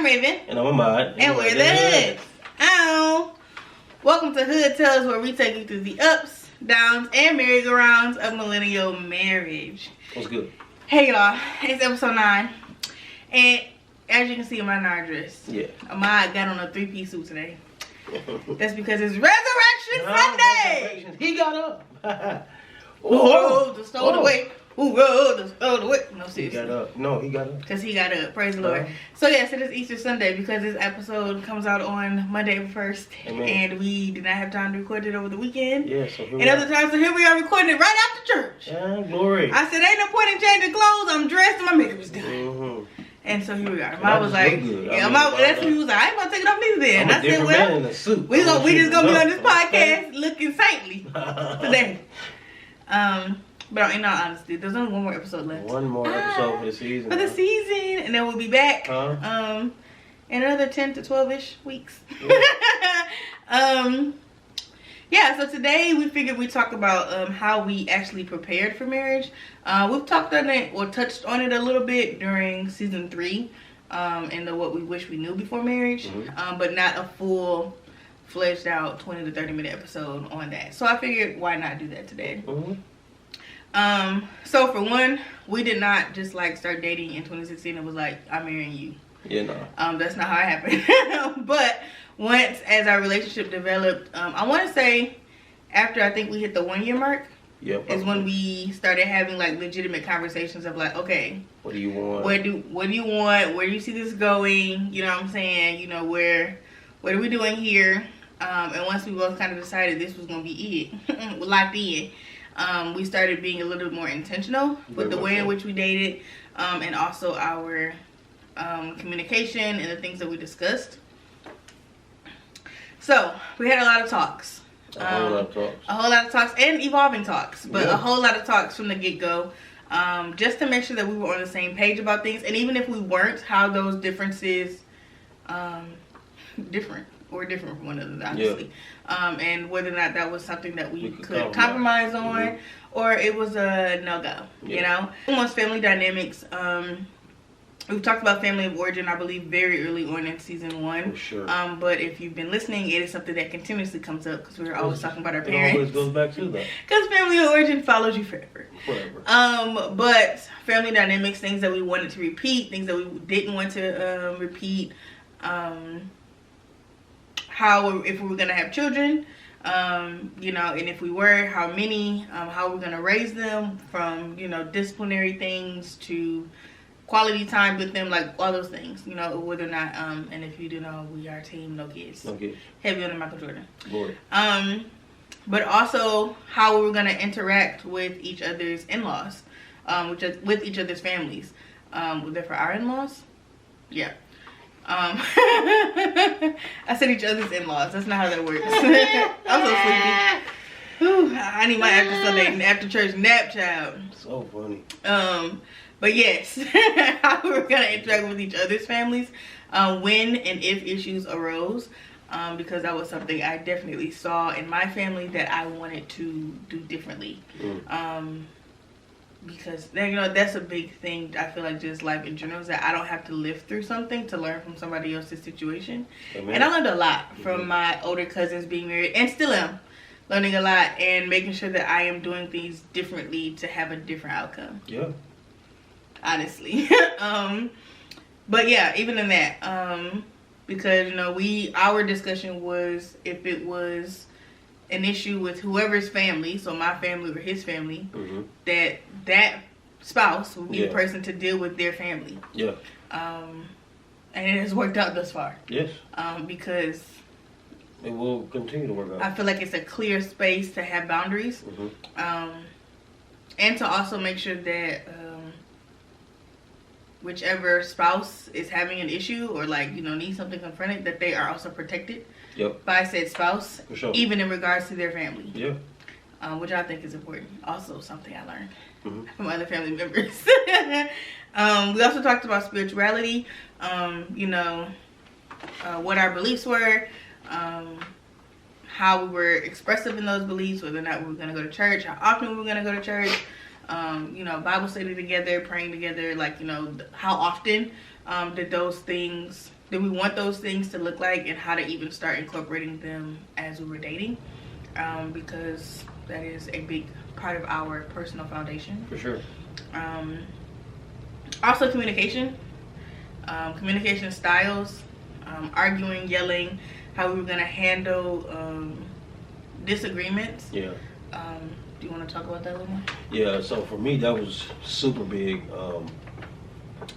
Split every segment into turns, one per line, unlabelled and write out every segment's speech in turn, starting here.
I'm Raven.
And I'm Ahmaad.
And we're the Hoods. Ow. Welcome to Hood Tales, where we take you through the ups, downs, and merry-go-rounds of millennial marriage.
What's good?
Hey y'all, it's episode 9. And as you can see in my night dress, Ahmaad got on a 3-piece suit today. That's because it's Resurrection Sunday.
He got up.
Whoa, the stole away. Ooh, the stole away. No, seriously.
He got up. No, he got up.
Because he got up. Praise the Lord. So yes, it is Easter Sunday because this episode comes out on Monday, April 1st.
Amen.
And we did not have time to record it over the weekend.
Yeah, so here
and other times, so here we are recording it right after church.
Yeah, glory.
I said, ain't no point in changing clothes. I'm dressed and my makeup is done.
Mm-hmm.
And so here we are. Ahmaad was like,
yeah,
that's what he was like, I ain't gonna take it off neither then.
I'm
I said, well,
in a suit.
we just gonna be on this podcast looking saintly today. But in all honesty, there's only one more episode left.
One more episode for the season.
For the season, and then we'll be back in another 10 to 12-ish weeks.
Yeah.
Yeah, so today we figured we'd talk about how we actually prepared for marriage. We've talked on it, or touched on it a little bit during season 3, in the what we wish we knew before marriage, but not a full fledged out 20 to 30 minute episode on that. So I figured, why not do that today? So for one, we did not just like start dating in 2016 and was like, I'm marrying you.
Yeah, no.
That's not how it happened. But once as our relationship developed, I want to say after I think we hit the 1-year mark, is when we started having like legitimate conversations of like, okay,
what do you want?
What do you want? Where do you see this going? You know what I'm saying? You know, what are we doing here? And once we both kind of decided this was gonna be it, locked in. We started being a little bit more intentional with the way in which we dated, and also our communication and the things that we discussed. So we had a lot of talks. A whole lot of talks and evolving talks, but a whole lot of talks from the get-go, just to make sure that we were on the same page about things, and even if we weren't, how those differences different from one another, obviously. And whether or not that was something that we could compromise on, or it was a no-go, you know? Almost family dynamics. We've talked about family of origin, I believe, very early on in season 1.
For sure.
But if you've been listening, it is something that continuously comes up because we're always talking about our parents.
It always goes back to that.
Because family of origin follows you forever.
Whatever.
But family dynamics, things that we wanted to repeat, things that we didn't want to repeat. How, if we were going to have children, you know, and if we were, how many, how we're going to raise them, from, you know, disciplinary things to quality time with them, like all those things, you know, whether or not, and if you do know, we are team no kids.
No kids.
Heavy on the Michael Jordan.
Lord.
But also how we were going to interact with each other's in-laws, with each other's families. Was that for our in-laws? Yeah. I said each other's in-laws. That's not how that works. I'm so sleepy. Whew, I need my after Sunday, after church nap, child.
So funny.
But yes, how we were gonna interact with each other's families, when and if issues arose, because that was something I definitely saw in my family that I wanted to do differently. Because, you know, that's a big thing, I feel like, just life in general, is that I don't have to live through something to learn from somebody else's situation. Amen. And I learned a lot from my older cousins being married, and still am learning a lot, and making sure that I am doing things differently to have a different outcome. Yeah. Honestly. But yeah, even in that, because, you know, our discussion was if it was an issue with whoever's family, so my family or his family, that spouse would be the person to deal with their family. Yeah. And it has worked out thus far. Yes. Because
it will continue to work out.
I feel like it's a clear space to have boundaries, and to also make sure that whichever spouse is having an issue or, like, you know, needs something confronted, that they are also protected by said spouse, even in regards to their family. Yeah. Which I think is important. Also something I learned from other family members. We also talked about spirituality, you know, what our beliefs were, how we were expressive in those beliefs, whether or not we were going to go to church, how often we were going to go to church, you know, Bible study together, praying together, like, you know, how often did those things we want those things to look like, and how to even start incorporating them as we were dating, because that is a big part of our personal foundation.
For sure.
Also communication, communication styles, arguing, yelling, how we were gonna handle disagreements.
Yeah.
Do you want to talk about that a little more?
Yeah, so for me, that was super big.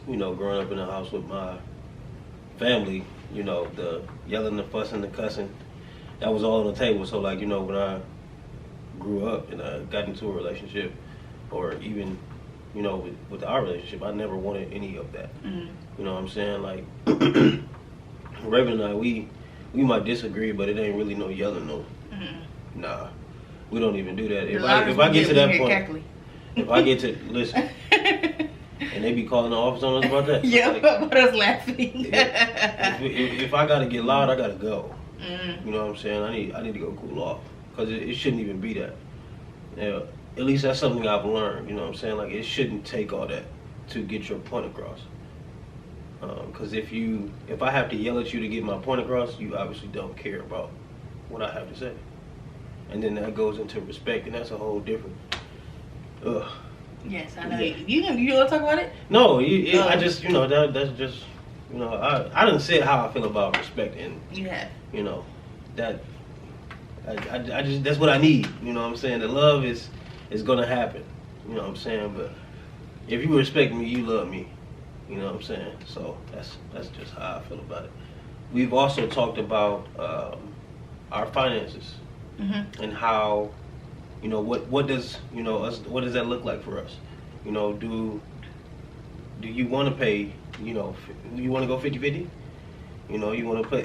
You know, growing up in the house with my family, you know, the yelling, the fussing, the cussing, that was all on the table. So, like, you know, when I grew up and I got into a relationship, or even, you know, with our relationship, I never wanted any of that.
Mm-hmm.
You know what I'm saying? Like, Raven and I, we might disagree, but it ain't really no yelling, no. Mm-hmm. Nah. We don't even do that. If I get to that point, if I get to listen, and they be calling the office on us about that.
Yeah,
like,
about us laughing.
if I gotta get loud, I gotta go.
Mm.
You know what I'm saying? I need to go cool off, because it shouldn't even be that. Yeah, at least that's something I've learned. You know what I'm saying? Like, it shouldn't take all that to get your point across. Because if I have to yell at you to get my point across, you obviously don't care about what I have to say. And then that goes into respect, and that's a whole different. Ugh.
Yes, I know.
Yeah.
You want to talk about it?
No, I just, you know, that's just, you know, I didn't say how I feel about respect, and
You have.
you know, that I just, that's what I need. You know what I'm saying? The love is gonna happen. You know what I'm saying? But if you respect me, you love me. You know what I'm saying? So that's just how I feel about it. We've also talked about our finances. Mm-hmm. And how, you know, what does, you know, what does that look like for us? You know, do you want to pay, you know, you want to go 50-50? You know, you want to pay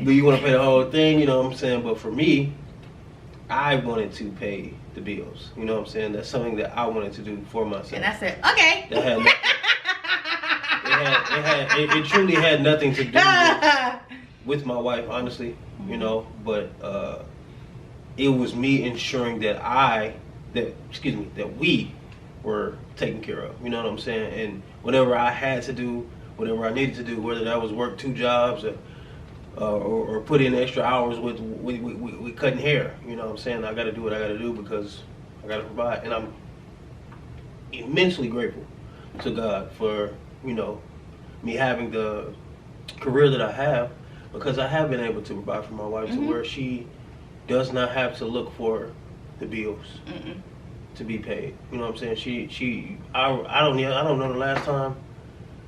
do you want to pay the whole thing? You know what I'm saying? But for me, I wanted to pay the bills. You know what I'm saying? That's something that I wanted to do for myself.
And I said, okay.
It truly had nothing to do with my wife, honestly, you know, but it was me ensuring that we were taken care of. You know what I'm saying? And whatever I had to do, whatever I needed to do, whether that was work 2 jobs or put in extra hours with cutting hair, you know what I'm saying? I got to do what I got to do because I got to provide, and I'm immensely grateful to God for, you know, me having the career that I have. Because I have been able to provide for my wife to where she does not have to look for the bills to be paid. You know what I'm saying? I don't know the last time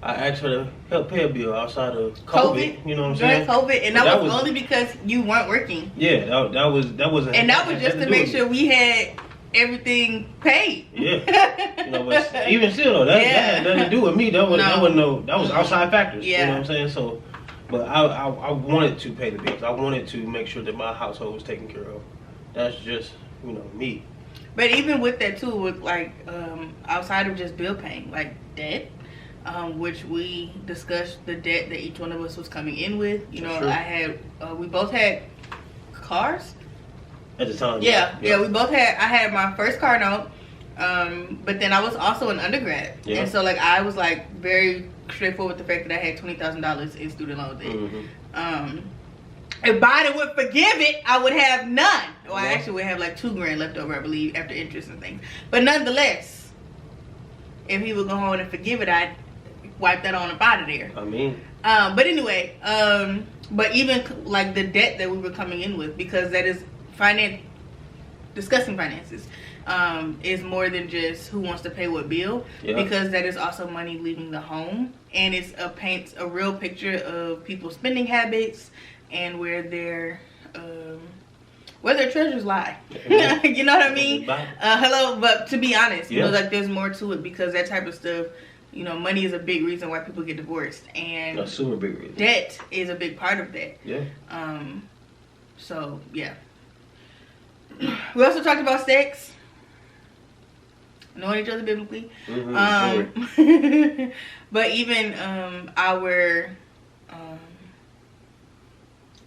I asked her to help pay a bill outside of COVID. You know what I'm saying?
During COVID, and that was only because you weren't working.
Yeah, that wasn't.
And that was just to make sure we had everything paid.
Yeah, you know, but even still though, that had nothing to do with me. That was outside factors.
Yeah.
You know what I'm saying? So. But I wanted to pay the bills. I wanted to make sure that my household was taken care of. That's just, you know, me.
But even with that too, with like outside of just bill paying, like debt, which we discussed the debt that each one of us was coming in with. You know, sure. We both had cars
at the time.
Yeah, we both had. I had my first car note, but then I was also an undergrad, and so like I was like very straightforward with the fact that I had $20,000 in student loan debt. If Biden would forgive it, I would have none. Well, I actually would have like $2,000 left over, I believe, after interest and things. But nonetheless, if he would go home and forgive it, I'd wipe that on up out of there.
I mean.
But anyway, but even like the debt that we were coming in with, because that is discussing finances. Is more than just who wants to pay what bill, because that is also money leaving the home, and paints a real picture of people's spending habits and where their treasures lie. You know what I mean? Hello, but to be honest, you know, like there's more to it, because that type of stuff, you know, money is a big reason why people get divorced, and
a super big reason.
Debt is a big part of that.
Yeah.
So yeah. We also talked about sex. Knowing each other biblically. But even our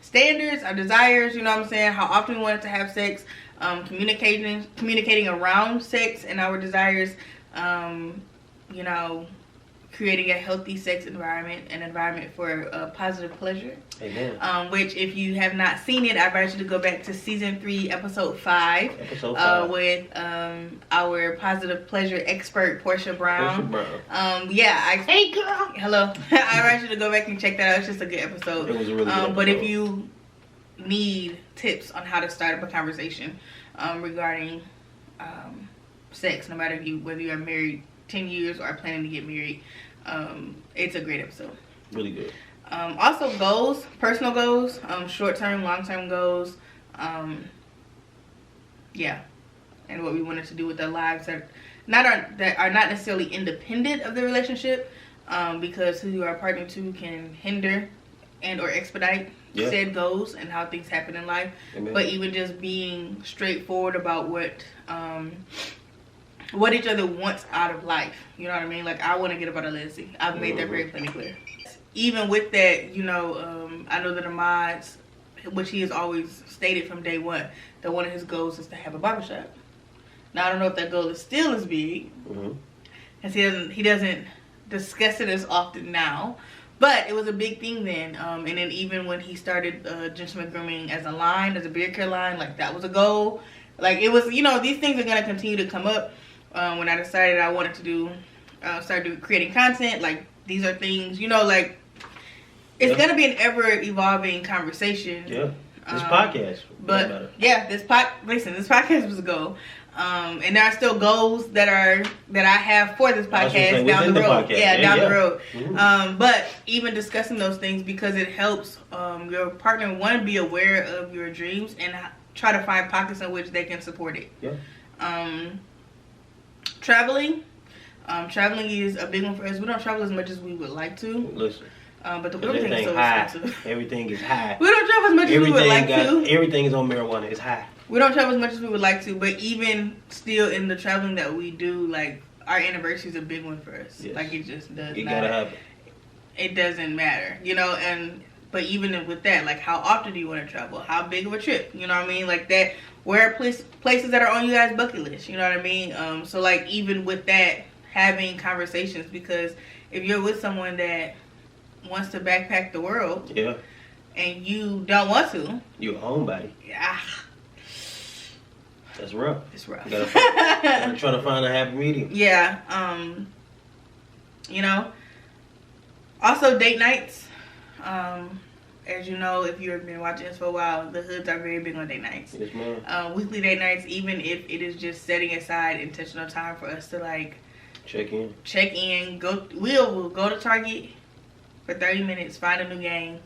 standards, our desires, you know what I'm saying, how often we wanted to have sex, communicating around sex and our desires, you know, creating a healthy sex environment, an environment for positive pleasure.
Amen.
Which, if you have not seen it, I invite you to go back to season 3, episode 5. With our positive pleasure expert, Portia Brown. Hey girl. Hello. I invite you to go back and check that out. It's just a good episode.
It was a really good episode.
But if you need tips on how to start up a conversation regarding sex, no matter whether you are married 10 years or are planning to get married, it's a great episode.
Really good.
Also goals, personal goals, short-term, long-term goals, and what we wanted to do with our lives that are not necessarily independent of the relationship, because who you are partnered to can hinder and or expedite said goals and how things happen in life.
Amen.
But even just being straightforward about what each other wants out of life. You know what I mean? Like, I want to get up out of Leslie. I've made that very plain and clear. Even with that, I know that Ahmaad's, which he has always stated from day one, that one of his goals is to have a barbershop. Now, I don't know if that goal is still as big, because he doesn't discuss it as often now, but it was a big thing then. And then even when he started Gentleman Grooming as a beard care line, like, that was a goal. Like, it was, these things are going to continue to come up. When I decided I wanted to start creating content, like, these are things, like, it's going to be an ever-evolving conversation.
Yeah, this podcast.
But, this podcast was a goal. And there are still goals that I have for this podcast down the road. Down the road. Mm-hmm. But even discussing those things, because it helps your partner, one, be aware of your dreams and try to find pockets in which they can support it.
Yeah.
Traveling is a big one for us. We don't travel as much as we would like to.
Listen,
but everything is so expensive.
Everything is high.
We don't travel as much as we would like to.
Everything is on marijuana. It's high.
We don't travel as much as we would like to, but even still, in the traveling that we do, like, our anniversary is a big one for us.
Yes.
Like, it just does.
It gotta happen.
It doesn't matter, But even with that, like, how often do you want to travel? How big of a trip? You know what I mean? Like that. Where are places that are on you guys' bucket list? You know what I mean? So, like, even with that, having conversations, because if you're with someone that wants to backpack the world, and you don't want to,
you're a homebody.
Yeah,
that's rough.
It's rough.
You gotta try to find a happy medium.
Yeah. Also date nights. As you know, if you've been watching us for a while, the Hoods are very big on date nights.
Yes, ma'am.
Weekly date nights, even if it is just setting aside intentional time for us to, like, check in. We'll go to Target for 30 minutes, find a new game,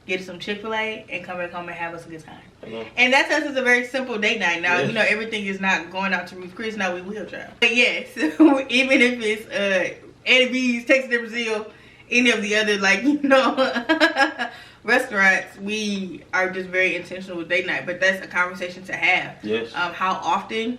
get some Chick-fil-A, and come back home and have us a good time. And that to us is a very simple date night. Now, everything is not going out to Ruth Chris. Now we will try. But yes, even if it's Eddie B's, Texas de Brazil, any of the other, like, restaurants, we are just very intentional with date night. But that's a conversation to have.
Yes.
How often?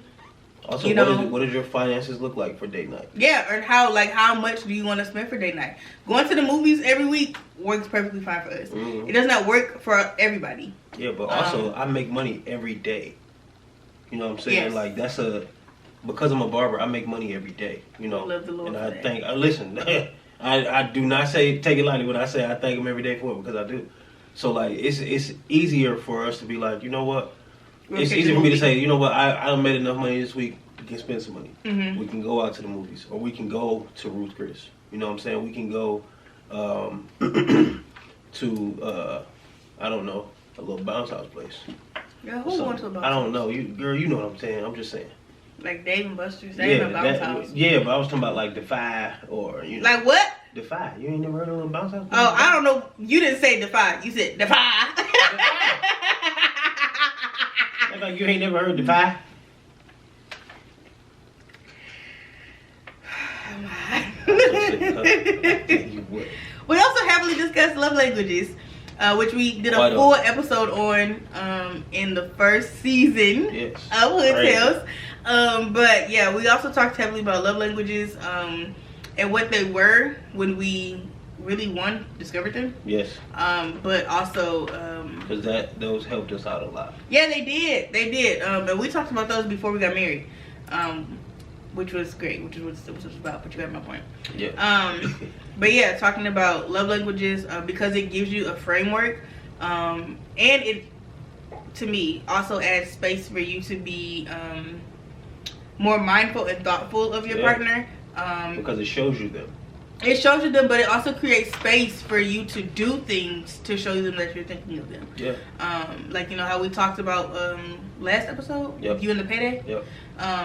Also, what does your finances look like for date night?
Yeah, or how much do you want to spend for date night? Going to the movies every week works perfectly fine for us. Mm-hmm. It does not work for everybody.
Yeah, but also I make money every day. You know what I'm saying?
Yes.
Like, because I'm a barber, I make money every day.
I love the Lord.
And listen, I do not take it lightly when I say I thank him every day for it, because I do. So, like, it's easier for us to be like, you know what? It's easier for me to say, you know what, I made enough money this week, we can spend some money. Mm-hmm. We can go out to the movies, or we can go to Ruth Chris. You know what I'm saying? We can go to, I don't know, a little bounce house place.
Yeah, who wants to a bounce house?
I don't know. Girl, you know what I'm saying. I'm just saying.
Like Dave and Buster's? They ain't no bounce house.
Yeah, but I was talking about, like, Defy, or,
Like what?
Defy. You ain't never heard of a little bounce house?
Oh, I don't know. You didn't say Defy. You said Defy.
Like, you ain't never heard Defy?
We also heavily discussed love languages, which we did a full episode on in the first season of Hood Tales. But yeah, we also talked heavily about love languages and what they were when we really discovered them.
Yes.
But also
because those helped us out a lot.
Yeah, they did. And we talked about those before we got married. which was great, which is what it was about. But you got my point.
Yeah.
But yeah, talking about love languages, because it gives you a framework, and it, to me, also adds space for you to be more mindful and thoughtful of your partner.
Because it shows you them.
It shows you them, but it also creates space for you to do things to show them that you're thinking of them.
Yeah.
Like, you know how we talked about last episode?
Yep.
You and the payday?
Yep.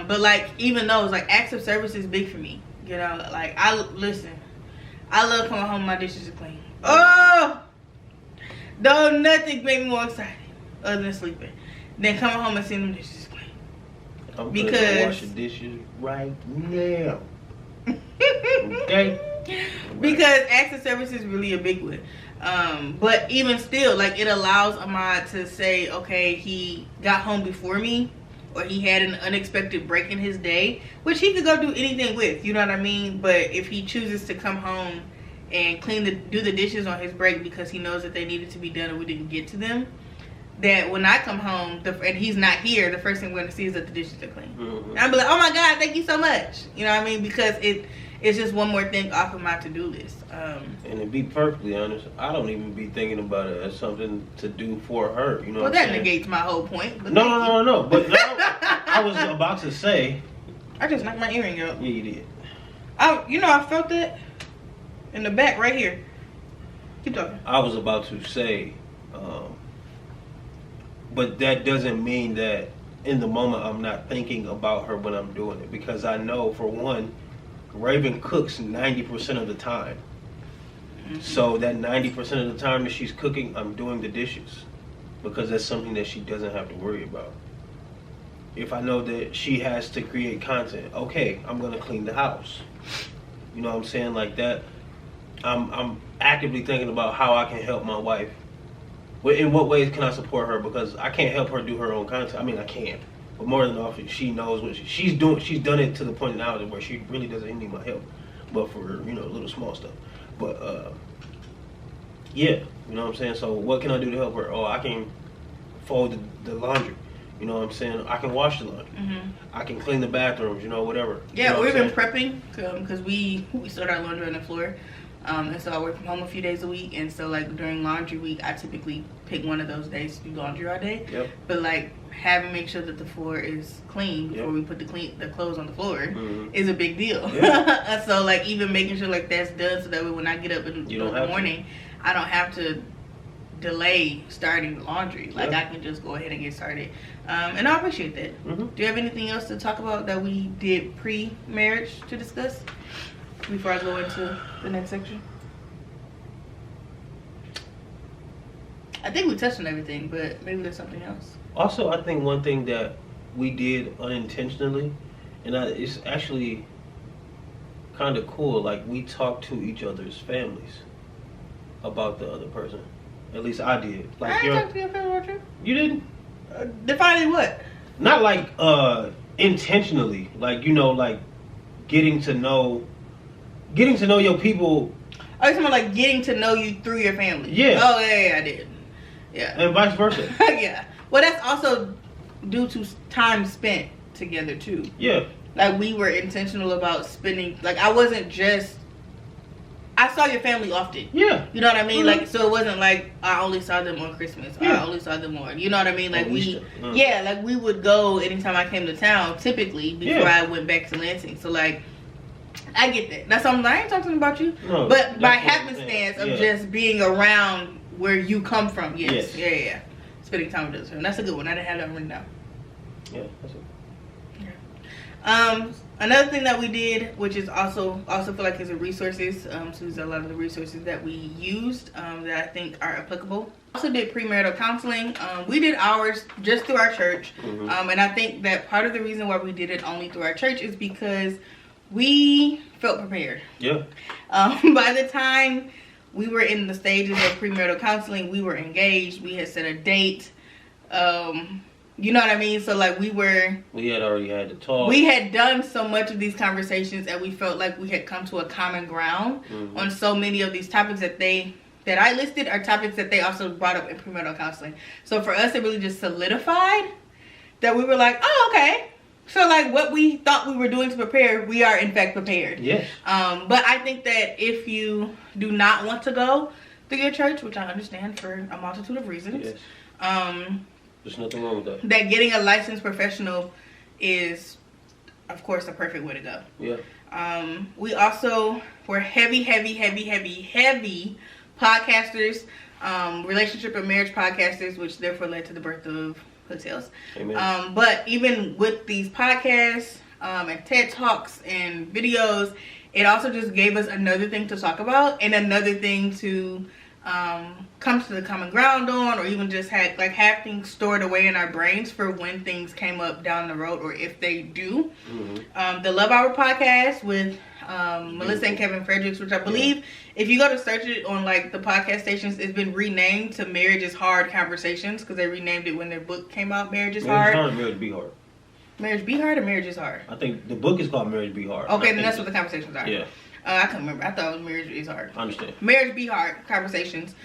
But like, even those, like, acts of service is big for me. You know, like, I love coming home and my dishes are clean. Oh! Don't nothing make me more excited other than sleeping than coming home and seeing them dishes clean.
I'm gonna wash the dishes right now. Okay?
Because acts of service is really a big one. But even still, like, it allows Ahmaad to say, okay, he got home before me, or he had an unexpected break in his day, which he could go do anything with, you know what I mean? But if he chooses to come home and do the dishes on his break because he knows that they needed to be done and we didn't get to them, that when I come home and he's not here, the first thing we're going to see is that the dishes are clean.
Mm-hmm.
I'll be like, oh my God, thank you so much. You know what I mean? Because it's just one more thing off of my to-do list.
And to be perfectly honest, I don't even be thinking about it as something to do for her. You know
Well,
what I'm
that
saying?
negates my whole point. But
No. But no, I was about to say.
I just knocked my earring out.
Yeah, you did.
I felt it in the back right here. Keep talking.
I was about to say, but that doesn't mean that in the moment I'm not thinking about her when I'm doing it, because I know, for one, Raven cooks 90% of the time. Mm-hmm. So that 90% of the time that she's cooking, I'm doing the dishes, because that's something that she doesn't have to worry about. If I know that she has to create content, okay, I'm gonna clean the house. You know what I'm saying? Like that. I'm actively thinking about how I can help my wife. In what ways can I support her? Because I can't help her do her own content. I mean, I can, but more than often, she knows what she's doing. She's done it to the point now where she really doesn't need my help, but for little small stuff. But yeah, you know what I'm saying. So what can I do to help her? Oh, I can fold the laundry. You know what I'm saying? I can wash the laundry. Mm-hmm. I can clean the bathrooms. Whatever.
Yeah,
you know
we've been prepping because we sort our laundry on the floor. And so I work from home a few days a week, and so like during laundry week, I typically pick one of those days to do laundry all day.
Yep.
But like make sure that the floor is clean before we put the clothes on the floor is a big deal. Yep. So like even making sure like that's done, so that way when I get up in the morning, I don't have to delay starting the laundry. Like I can just go ahead and get started. And I appreciate that. Mm-hmm. Do you have anything else to talk about that we did pre-marriage to discuss before I go into the next section? I think we touched on everything, but maybe there's something else.
Also, I think one thing that we did unintentionally, and it's actually kind of cool, like we talked to each other's families about the other person. At least I did. Like,
I didn't talk to your family about you.
You didn't?
Defining what?
Not like intentionally. Like, like getting to know your people.
Oh, you're talking about like getting to know you through your family?
Yeah.
Oh, yeah, I did. Yeah.
And vice versa.
Yeah. Well, that's also due to time spent together, too.
Yeah.
Like, we were intentional about spending, like, I saw your family often.
Yeah.
You know what I mean? Mm-hmm. Like, so it wasn't like I only saw them on Christmas. Yeah. I only saw them on, you know what I mean? Like, like we would go anytime I came to town, typically, before I went back to Lansing. So, like, I get that. That's something I ain't talking about you. No, but by happenstance of just being around where you come from, yes. Yeah. Spending time with us. And that's a good one. I didn't have that written down.
Yeah, that's it.
Another thing that we did, which is also feel like is a resources, so these are a lot of the resources that we used that I think are applicable. Also did premarital counseling. We did ours just through our church, and I think that part of the reason why we did it only through our church is because we felt prepared.
Yeah.
By the time we were in the stages of premarital counseling, we were engaged. We had set a date. You know what I mean? So like we had already had to talk. We had done so much of these conversations, and we felt like we had come to a common ground on so many of these topics that I listed are topics that they also brought up in premarital counseling. So for us, it really just solidified that we were like, oh, okay. So like what we thought we were doing to prepare, we are in fact prepared.
Yes.
But I think that if you do not want to go through your church, which I understand for a multitude of reasons,
yes. There's nothing wrong with that.
That getting a licensed professional is, of course, the perfect way to go.
Yeah.
We also were heavy podcasters, relationship and marriage podcasters, which therefore led to the birth of Hood Tales.
Amen.
But even with these podcasts and TED Talks and videos, it also just gave us another thing to talk about and another thing to come to the common ground on, or even just have things stored away in our brains for when things came up down the road, or if they do. Mm-hmm. The Love Hour podcast with Melissa and Kevin Fredericks, which I believe if you go to search it on like the podcast stations, it's been renamed to Marriage is Hard Conversations, because they renamed it when their book came out, Marriage is Hard.
Marriage Be Hard.
Marriage Be Hard or Marriage is Hard?
I think the book is called Marriage Be Hard.
Okay, then that's what the conversations are.
Yeah.
I couldn't remember. I thought it was Marriage is Hard.
I understand.
Marriage Be Hard Conversations.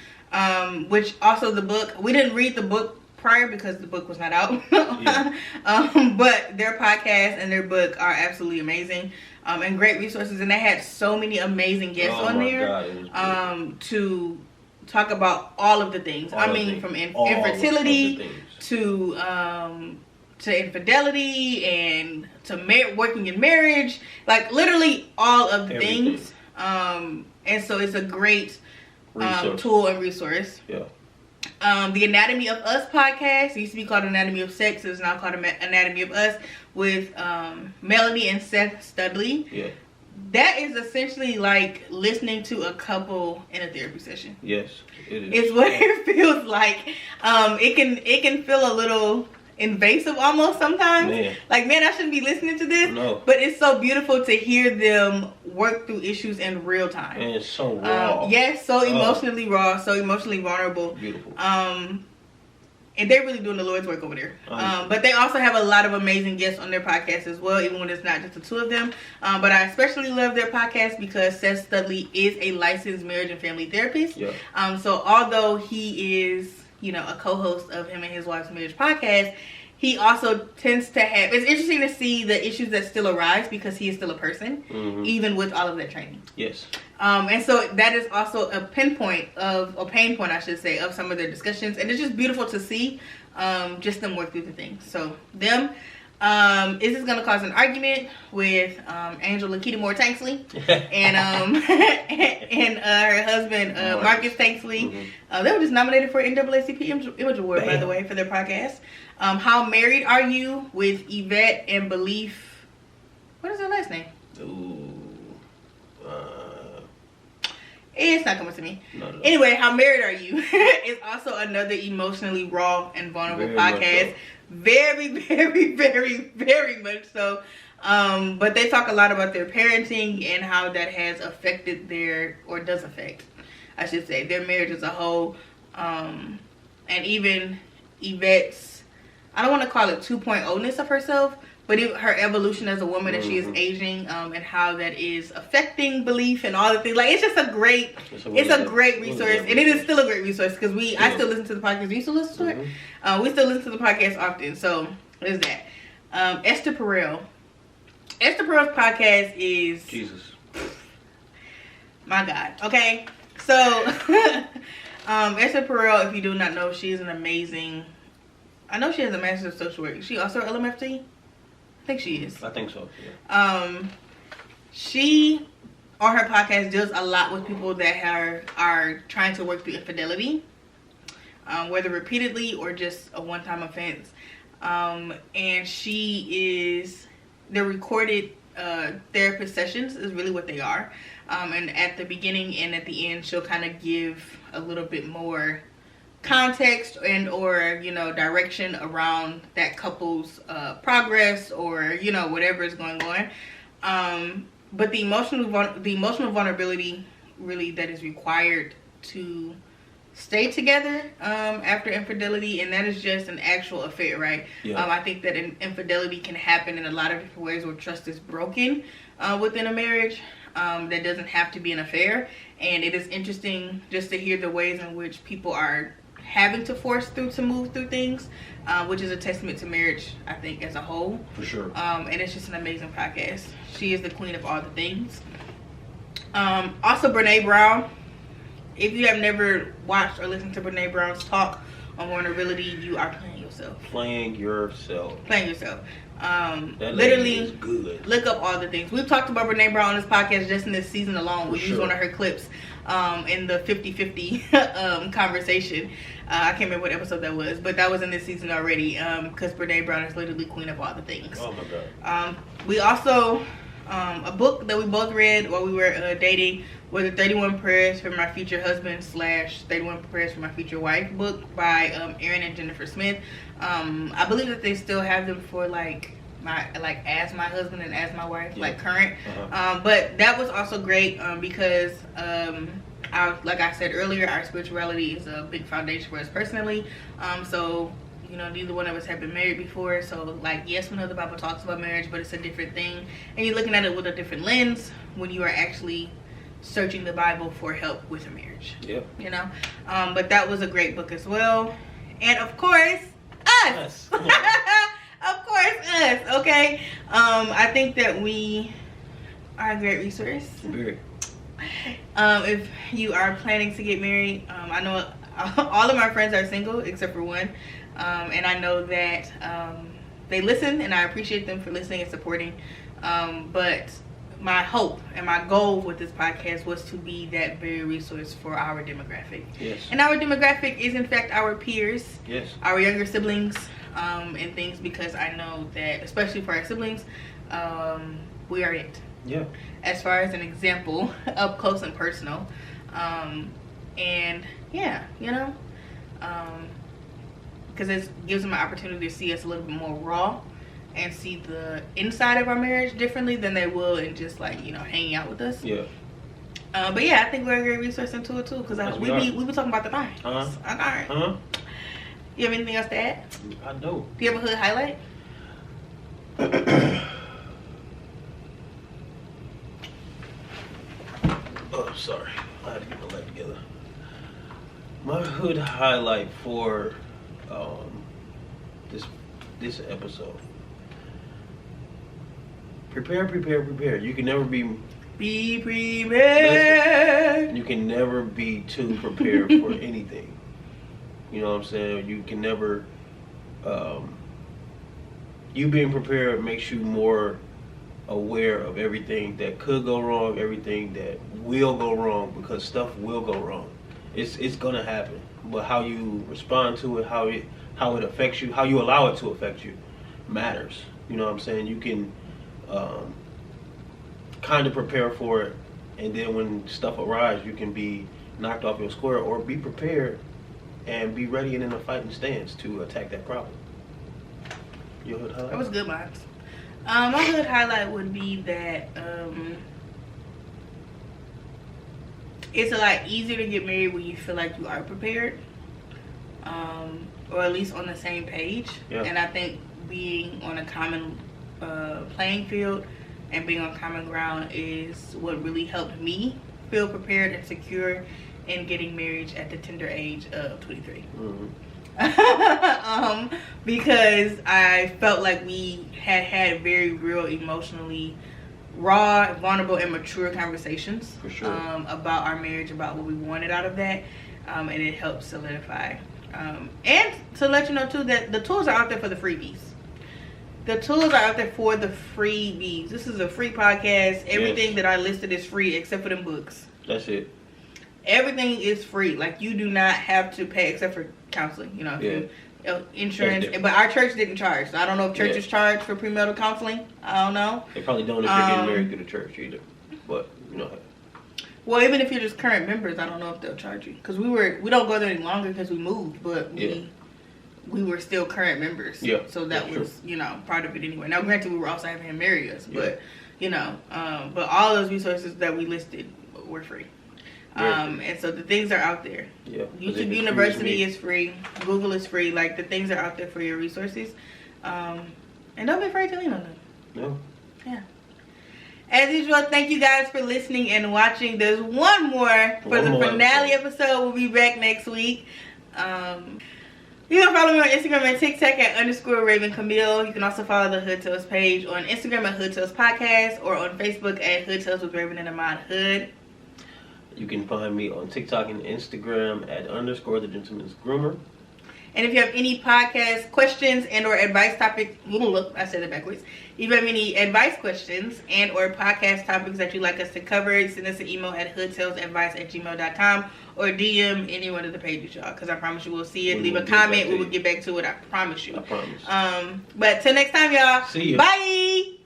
Which also the book, we didn't read the book prior because the book was not out. But their podcast and their book are absolutely amazing. And great resources. And they had so many amazing guests on there. God, to talk about all of the things. From infertility to infidelity and to working in marriage, like literally all of the things. And so it's a great tool and resource.
Yeah.
The Anatomy of Us podcast, it used to be called Anatomy of Sex, it's now called Anatomy of Us, with Melanie and Seth Studley.
Yeah.
That is essentially like listening to a couple in a therapy session.
Yes, it is.
It's what it feels like. It can feel a little invasive almost sometimes. Man, I shouldn't be listening to this.
No.
But it's so beautiful to hear them work through issues in real time.
And it's so raw.
Yes, so emotionally raw, so emotionally vulnerable.
Beautiful.
And they're really doing the Lord's work over there. But they also have a lot of amazing guests on their podcast as well, even when it's not just the two of them. But I especially love their podcast because Seth Studley is a licensed marriage and family therapist.
Yeah.
So although he is, a co-host of him and his wife's marriage podcast, he also tends to have, it's interesting to see the issues that still arise because he is still a person, even with all of that training.
Yes.
And so that is also a pain point, I should say, of some of their discussions. And it's just beautiful to see just them work through the things. So them, is this going to cause an argument with Angel Lakita Moore Tanksley and and her husband Marcus Tanksley. They were just nominated for an NAACP Image Award, by the way, for their podcast. How Married Are You with Yvette and Belief. What is her last name? It's not coming to me. No. Anyway, How Married Are You is also another emotionally raw and vulnerable podcast. Very, very, very, very much so. But they talk a lot about their parenting and how that has affected does affect, I should say, their marriage as a whole. And even Yvette's, I don't want to call it 2.0-ness of herself, but her evolution as a woman as she is aging, and how that is affecting belief and all the things. Like, it's just a great resource, and it is still a great resource because I still listen to the podcast. Do you still listen to it? We still listen to the podcast often. So there's that. Esther Perel. Esther Perel's podcast is
Jesus.
My God. Okay, so Esther Perel, if you do not know, she is an amazing. I know she has a master's of social work. Is she also LMFT? I think she is.
I think so, yeah.
She, on her podcast, deals a lot with people that are trying to work through infidelity, whether repeatedly or just a one-time offense. And they're recorded therapist sessions is really what they are. And at the beginning and at the end, she'll kind of give a little bit more context and or direction around that couple's progress or whatever is going on, but the emotional vulnerability really that is required to stay together after infidelity, and that is just an actual affair, right? I think that infidelity can happen in a lot of different ways where trust is broken within a marriage. That doesn't have to be an affair, and it is interesting just to hear the ways in which people are having to force through to move through things, which is a testament to marriage, I think, as a whole.
For sure.
And it's just an amazing podcast. She is the queen of all the things. Also, Brene Brown. If you have never watched or listened to Brene Brown's talk on vulnerability, you are playing yourself.
Playing yourself.
That
literally is good.
Look up all the things. We've talked about Brene Brown on this podcast just in this season alone. We used one of her clips in the 50-50 conversation. I can't remember what episode that was, but that was in this season already, because Brene Brown is literally queen of all the things.
Oh my God.
We also, a book that we both read while we were dating was the 31 Prayers for My Future Husband / 31 Prayers for My Future Wife book by Aaron and Jennifer Smith. I believe that they still have them for as my husband and as my wife, like current. But that was also great because like I said earlier, our spirituality is a big foundation for us personally. So neither one of us have been married before, so yes, we know the Bible talks about marriage, but it's a different thing, and you're looking at it with a different lens when you are actually searching the Bible for help with a marriage.
Yep.
But that was a great book as well. And of course, us. Of course, us. Okay. I think that we are a great resource.
Very.
If you are planning to get married, I know all of my friends are single except for one. And I know that they listen, and I appreciate them for listening and supporting. But my hope and my goal with this podcast was to be that very resource for our demographic.
Yes.
And our demographic is, in fact, our peers.
Yes.
Our younger siblings, and things, because I know that, especially for our siblings, we are it.
Yeah.
As far as an example, up close and personal. And yeah, because it gives them an opportunity to see us a little bit more raw and see the inside of our marriage differently than they will in just hanging out with us.
Yeah.
But yeah, I think we're a great resource into it too, because we be talking about the things. Alright. You have anything else to add?
I do.
Do you have a hood highlight?
Oh, sorry. I had to get my life together. My hood highlight for this episode. Prepare. You can never be
prepared.
You can never be too prepared for anything. You know what I'm saying? You can never you being prepared makes you more aware of everything that could go wrong, everything that will go wrong, because stuff will go wrong. It's gonna happen. But how you respond to it, how it affects you, how you allow it to affect you matters. You know what I'm saying? You can kind of prepare for it, and then when stuff arrives, you can be knocked off your square, or be prepared and be ready and in a fighting stance to attack that problem. Your hood highlight?
That was good, Max. My hood highlight would be that it's a lot easier to get married when you feel like you are prepared, or at least on the same page.
Yeah.
And I think being on a common playing field and being on common ground is what really helped me feel prepared and secure in getting married at the tender age of 23.
Mm-hmm.
Because I felt like we had very real, emotionally raw, vulnerable, and mature conversations.
For sure.
About our marriage, about what we wanted out of that, and it helped solidify. And to let you know too that the tools are out there for the freebies. The tools are out there for the freebies. This is a free podcast. Everything that I listed is free except for them books.
That's it.
Everything is free. Like, you do not have to pay except for counseling. Insurance. But our church didn't charge. So I don't know if churches charge for premarital counseling. I don't know.
They probably don't if you're getting married through the church either. But
Well, even if you're just current members, I don't know if they'll charge you. Because we don't go there any longer because we moved, but we were still current members.
Yeah.
So that was, part of it anyway. Now, granted, we were also having him marry us, but, but all those resources that we listed were free. And so the things are out there.
Yeah.
YouTube University is free. Google is free. Like, the things are out there for your resources. And don't be afraid to lean on them.
No.
Yeah. As usual, thank you guys for listening and watching. There's one more for the finale episode. We'll be back next week. You can follow me on Instagram and TikTok at _Raven Camille. You can also follow the Hood Tales page on Instagram at Hood Tales Podcast or on Facebook at Hood Tales with Raven Ahmaad Hood.
You can find me on TikTok and Instagram at _The Gentleman's Groomer.
And if you have any podcast questions and or advice topics, I said it backwards. If you have any advice questions and or podcast topics that you'd like us to cover, send us an email at hoodtalesadvice@gmail.com or DM any one of the pages, y'all, because I promise you we'll see it. Leave a comment. We will get back to it. I promise you.
I promise.
But till next time, y'all.
See you.
Bye.